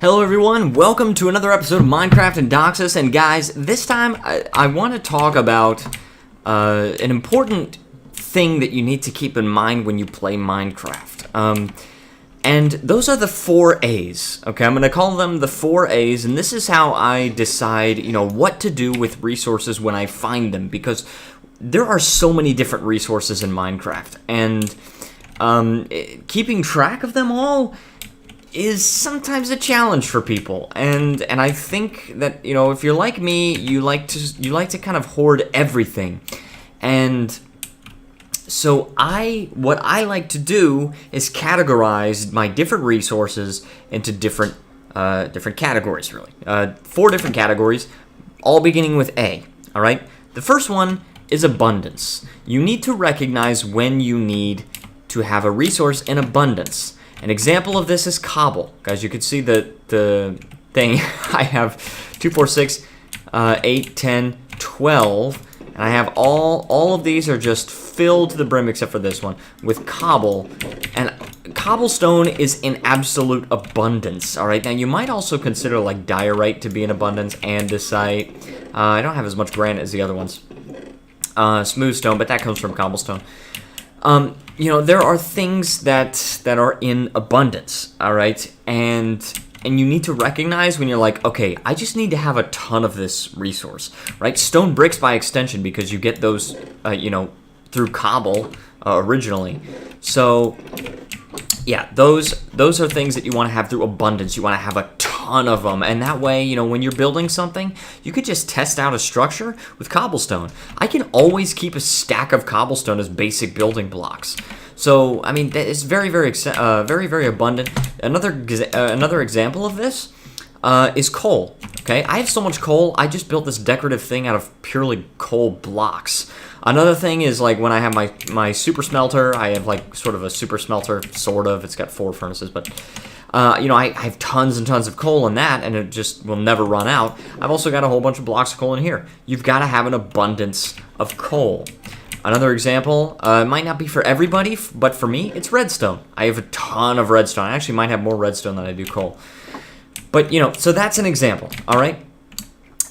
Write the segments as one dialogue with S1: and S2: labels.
S1: Hello everyone, welcome to another episode of Minecraft and Doxus, and guys, this time I want to talk about an important thing that you need to keep in mind when you play Minecraft. And those are the 4 A's, okay? I'm going to call them the 4 A's, and this is how I decide, what to do with resources when I find them, because there are so many different resources in Minecraft, and keeping track of them all is sometimes a challenge for people, and I think that if you're like me, you like to kind of hoard everything, and so what I like to do is categorize my different resources into different categories, really. 4 different categories, all beginning with A. All right. The first one is abundance. You need to recognize when you need to have a resource in abundance. An example of this is cobble. Guys, you can see the thing. I have 2, 4, 6, 8, 10, 12, and I have all of these are just filled to the brim except for this one with cobble. And cobblestone is in absolute abundance. All right, now you might also consider like diorite to be in abundance, andesite. I don't have as much granite as the other ones. Smooth stone, but that comes from cobblestone. There are things that are in abundance, all right? And you need to recognize when you're like, okay, I just need to have a ton of this resource, right? Stone bricks by extension, because you get those, through cobble originally. So, yeah, those are things that you want to have through abundance. You want to have a ton of them, and that way, when you're building something, you could just test out a structure with cobblestone. I can always keep a stack of cobblestone as basic building blocks. So, I mean, that is very, very abundant. Another example of this is coal. Okay, I have so much coal, I just built this decorative thing out of purely coal blocks. Another thing is like when I have my super smelter, I have like sort of a super smelter, sort of. It's got 4 furnaces, but I have tons and tons of coal in that, and it just will never run out. I've also got a whole bunch of blocks of coal in here. You've got to have an abundance of coal. Another example, it might not be for everybody, but for me, it's redstone. I have a ton of redstone. I actually might have more redstone than I do coal. But, so that's an example, all right?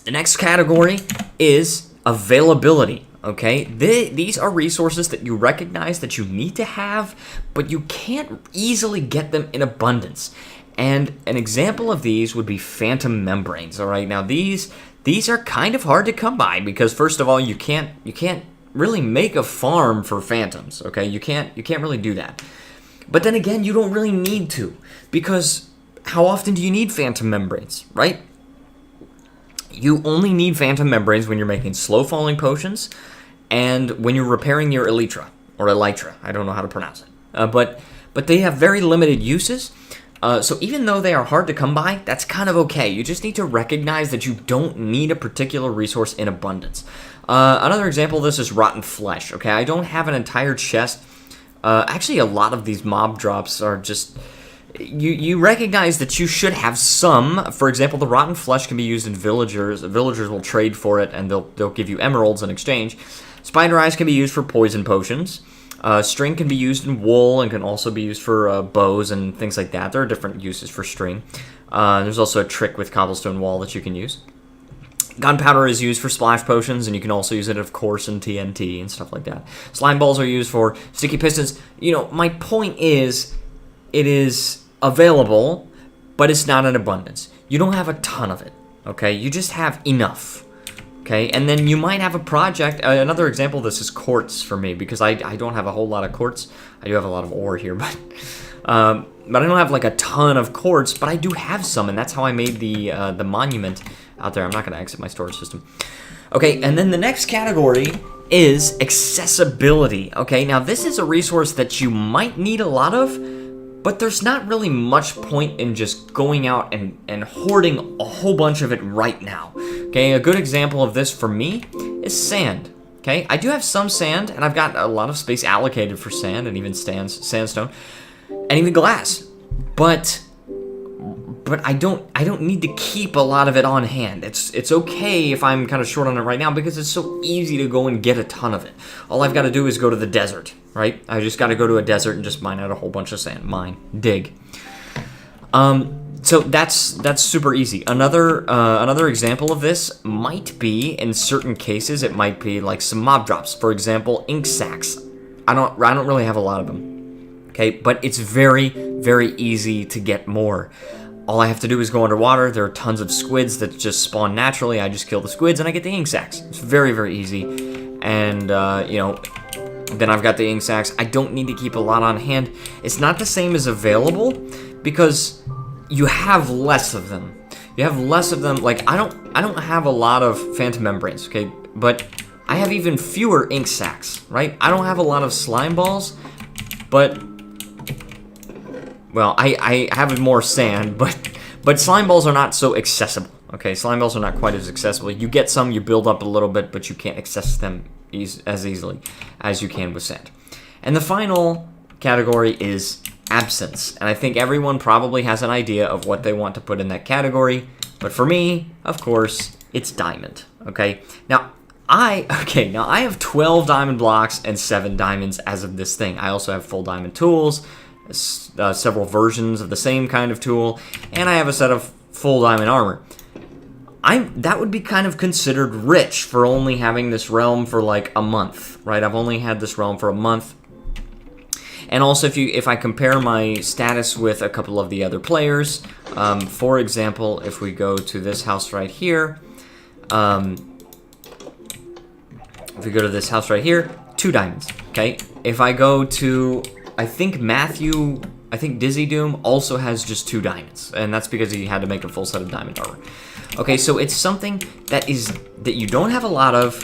S1: The next category is availability, okay? These are resources that you recognize that you need to have, but you can't easily get them in abundance. And an example of these would be phantom membranes, all right? Now, these are kind of hard to come by because, first of all, you can't really make a farm for phantoms, okay? You can't really do that. But then again, you don't really need to, because how often do you need phantom membranes, right? You only need phantom membranes when you're making slow-falling potions and when you're repairing your elytra, or elytra. I don't know how to pronounce it. But they have very limited uses. So even though they are hard to come by, that's kind of okay. You just need to recognize that you don't need a particular resource in abundance. Another example of this is rotten flesh, okay? I don't have an entire chest. Actually, a lot of these mob drops are just... You recognize that you should have some. For example, the rotten flesh can be used in villagers. Villagers will trade for it, and they'll give you emeralds in exchange. Spider eyes can be used for poison potions. String can be used in wool and can also be used for bows and things like that. There are different uses for string. There's also a trick with cobblestone wall that you can use. Gunpowder is used for splash potions, and you can also use it, of course, in TNT and stuff like that. Slime balls are used for sticky pistons. My point is, it is available, but it's not in abundance. You don't have a ton of it, okay? You just have enough, okay? And then you might have a project. Another example of this is quartz for me, because I don't have a whole lot of quartz. I do have a lot of ore here, but I don't have like a ton of quartz, but I do have some, and that's how I made the monument out there. I'm not going to exit my storage system. Okay, and then the next category is accessibility. Okay, now this is a resource that you might need a lot of, but there's not really much point in just going out and hoarding a whole bunch of it right now. Okay, a good example of this for me is sand. Okay, I do have some sand, and I've got a lot of space allocated for sand and even sandstone and even glass. But I don't need to keep a lot of it on hand. It's okay if I'm kind of short on it right now, because it's so easy to go and get a ton of it. All I've got to do is go to the desert, right? I just got to go to a desert and just mine out a whole bunch of sand. Dig. So that's super easy. Another example of this might be, in certain cases, it might be like some mob drops. For example, ink sacs. I don't really have a lot of them. Okay, but it's very, very easy to get more. All I have to do is go underwater. There are tons of squids that just spawn naturally. I just kill the squids and I get the ink sacs. It's very, very easy. And then I've got the ink sacs. I don't need to keep a lot on hand. It's not the same as available because you have less of them. You have less of them. Like I don't have a lot of phantom membranes, okay? But I have even fewer ink sacs, right? I don't have a lot of slime balls, but well, I have more sand, but slime balls are not so accessible. Okay, slime balls are not quite as accessible. You get some, you build up a little bit, but you can't access them as easily as you can with sand. And the final category is absence. And I think everyone probably has an idea of what they want to put in that category. But for me, of course, it's diamond. Okay, now I have 12 diamond blocks and 7 diamonds as of this thing. I also have full diamond tools, several versions of the same kind of tool, and I have a set of full diamond armor. That would be kind of considered rich for only having this realm for like a month, right? I've only had this realm for a month. And also, if I compare my status with a couple of the other players, for example, if we go to this house right here, if we go to this house right here, 2 diamonds, okay? If I go to, I think Dizzy Doom also has just 2 diamonds, and that's because he had to make a full set of diamond armor. Okay, so it's something that you don't have a lot of,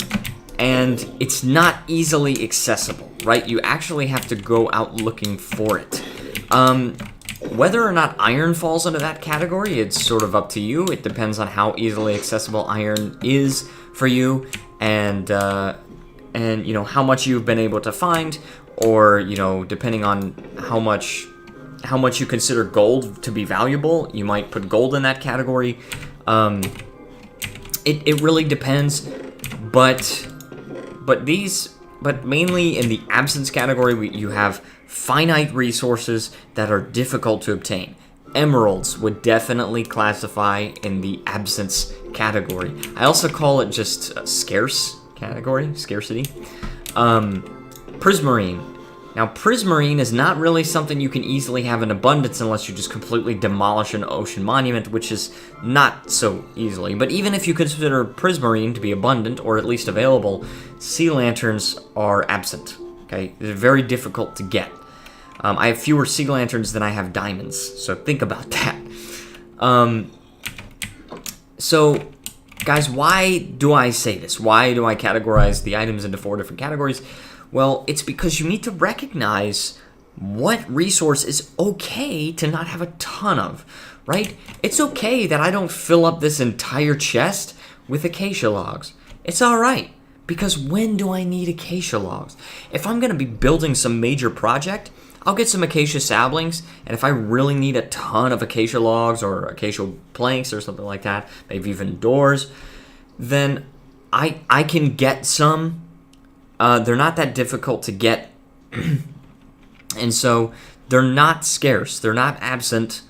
S1: and it's not easily accessible, right? You actually have to go out looking for it. Whether or not iron falls into that category, it's sort of up to you. It depends on how easily accessible iron is for you, and you know how much you've been able to find, or you know, depending on how much you consider gold to be valuable, you might put gold in that category. It really depends, but mainly in the absence category, you have finite resources that are difficult to obtain. Emeralds would definitely classify in the absence category. I also call it just a scarce category, scarcity. Prismarine. Now, prismarine is not really something you can easily have in abundance unless you just completely demolish an ocean monument, which is not so easily. But even if you consider prismarine to be abundant, or at least available, sea lanterns are absent. Okay, they're very difficult to get. I have fewer sea lanterns than I have diamonds, so think about that. So, guys, why do I say this? Why do I categorize the items into 4 different categories? Well, it's because you need to recognize what resource is okay to not have a ton of, right? It's okay that I don't fill up this entire chest with acacia logs. It's alright, because when do I need acacia logs? If I'm going to be building some major project, I'll get some acacia saplings, and if I really need a ton of acacia logs or acacia planks or something like that, maybe even doors, then I can get some. They're not that difficult to get, and so they're not scarce. They're not absent,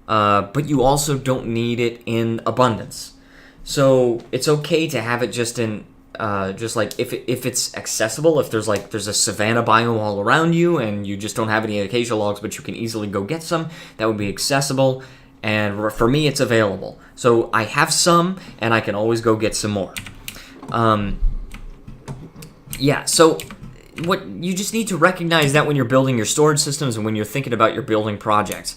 S1: but you also don't need it in abundance. So it's okay to have it just in, just like if it's accessible. If there's a savanna biome all around you, and you just don't have any acacia logs, but you can easily go get some, that would be accessible. And for me, it's available. So I have some, and I can always go get some more. Yeah, so what you just need to recognize that when you're building your storage systems and when you're thinking about your building projects.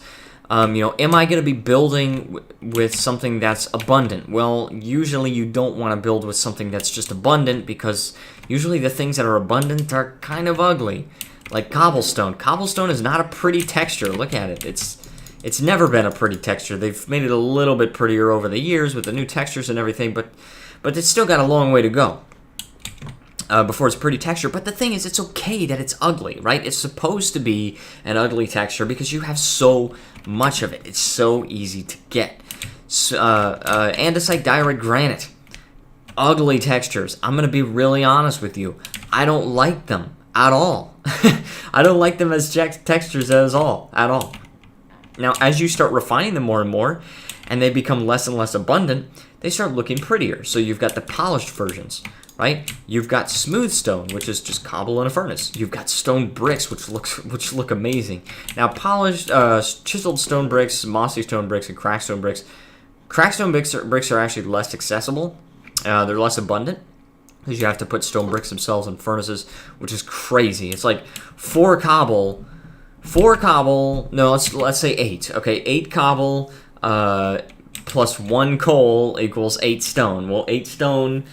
S1: Am I going to be building with something that's abundant? Well, usually you don't want to build with something that's just abundant, because usually the things that are abundant are kind of ugly. Like cobblestone. Cobblestone is not a pretty texture. Look at it. It's never been a pretty texture. They've made it a little bit prettier over the years with the new textures and everything, but it's still got a long way to go before it's pretty texture. But the thing is, it's okay that it's ugly, right? It's supposed to be an ugly texture because you have so much of it. It's so easy to get. Andesite diorite granite. Ugly textures. I'm going to be really honest with you. I don't like them at all. I don't like them as textures at all. Now, as you start refining them more and more, and they become less and less abundant, they start looking prettier. So you've got the polished versions, right? You've got smooth stone, which is just cobble in a furnace. You've got stone bricks, which look amazing. Now, polished, chiseled stone bricks, mossy stone bricks, and cracked stone bricks. Cracked stone bricks are actually less accessible. They're less abundant because you have to put stone bricks themselves in furnaces, which is crazy. It's like 4 cobble. No, let's say 8. Okay, 8 cobble. Plus 1 coal equals 8 stone. Well, 8 stone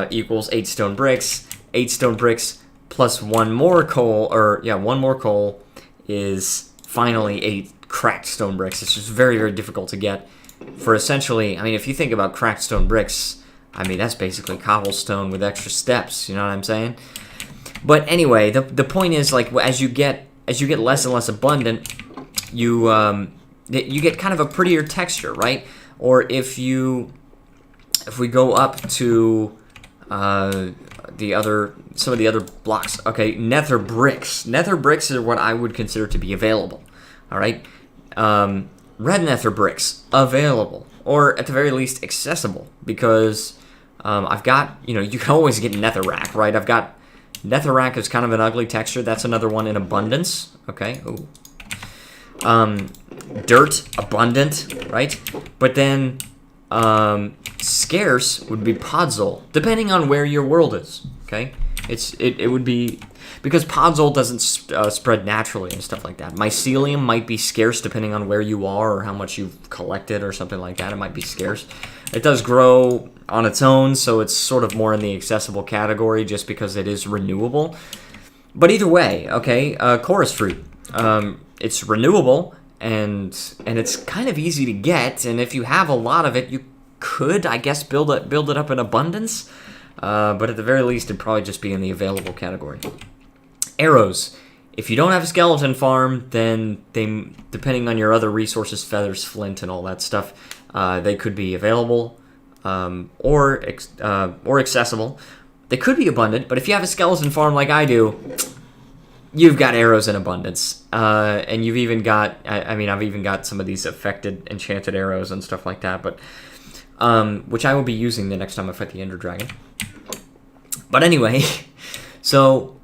S1: equals 8 stone bricks. 8 stone bricks plus 1 more coal, 1 more coal is finally 8 cracked stone bricks. It's just very, very difficult to get for essentially, I mean, if you think about cracked stone bricks, I mean, that's basically cobblestone with extra steps, you know what I'm saying? But anyway, the point is, like, as you get less and less abundant, you get kind of a prettier texture, right? Or if we go up to some of the other blocks, okay, nether bricks. Nether bricks are what I would consider to be available, all right? Red nether bricks, available, or at the very least accessible, because I've got, you can always get netherrack, right? I've got netherrack is kind of an ugly texture. That's another one in abundance, okay? Ooh. Dirt, abundant, right? But then scarce would be podzol, depending on where your world is, okay? It would be, because podzol doesn't spread naturally and stuff like that. Mycelium might be scarce depending on where you are or how much you've collected or something like that. It might be scarce. It does grow on its own, so it's sort of more in the accessible category just because it is renewable. But either way, okay, chorus fruit. It's renewable, and it's kind of easy to get, and if you have a lot of it, you could, I guess, build it up in abundance, but at the very least, it'd probably just be in the available category. Arrows. If you don't have a skeleton farm, then depending on your other resources, feathers, flint, and all that stuff, they could be available or accessible. They could be abundant, but if you have a skeleton farm like I do, you've got arrows in abundance, and you've even got, I've even got some of these affected enchanted arrows and stuff like that, but which I will be using the next time I fight the Ender Dragon. But anyway, so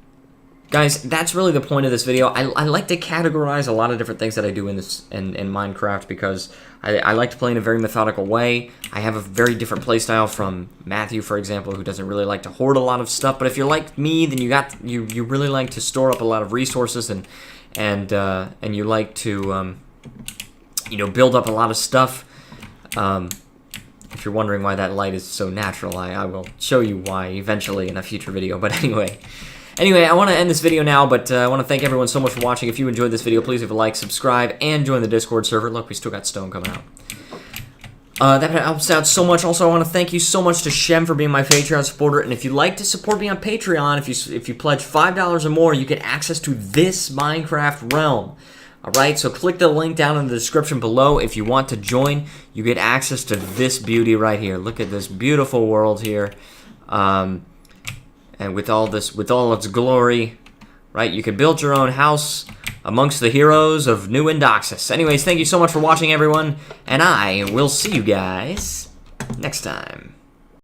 S1: guys, that's really the point of this video. I like to categorize a lot of different things that I do in Minecraft because I like to play in a very methodical way. I have a very different playstyle from Matthew, for example, who doesn't really like to hoard a lot of stuff. But if you're like me, then you really like to store up a lot of resources and you like to build up a lot of stuff. If you're wondering why that light is so natural, I will show you why eventually in a future video. But anyway, I want to end this video now, but I want to thank everyone so much for watching. If you enjoyed this video, please leave a like, subscribe, and join the Discord server. Look, we still got stone coming out. That helps out so much. Also, I want to thank you so much to Shem for being my Patreon supporter. And if you'd like to support me on Patreon, if you pledge $5 or more, you get access to this Minecraft realm. Alright, so click the link down in the description below. If you want to join, you get access to this beauty right here. Look at this beautiful world here. And with all its glory, right? You can build your own house amongst the heroes of New Indoxus. Anyways, thank you so much for watching, everyone, and I will see you guys next time.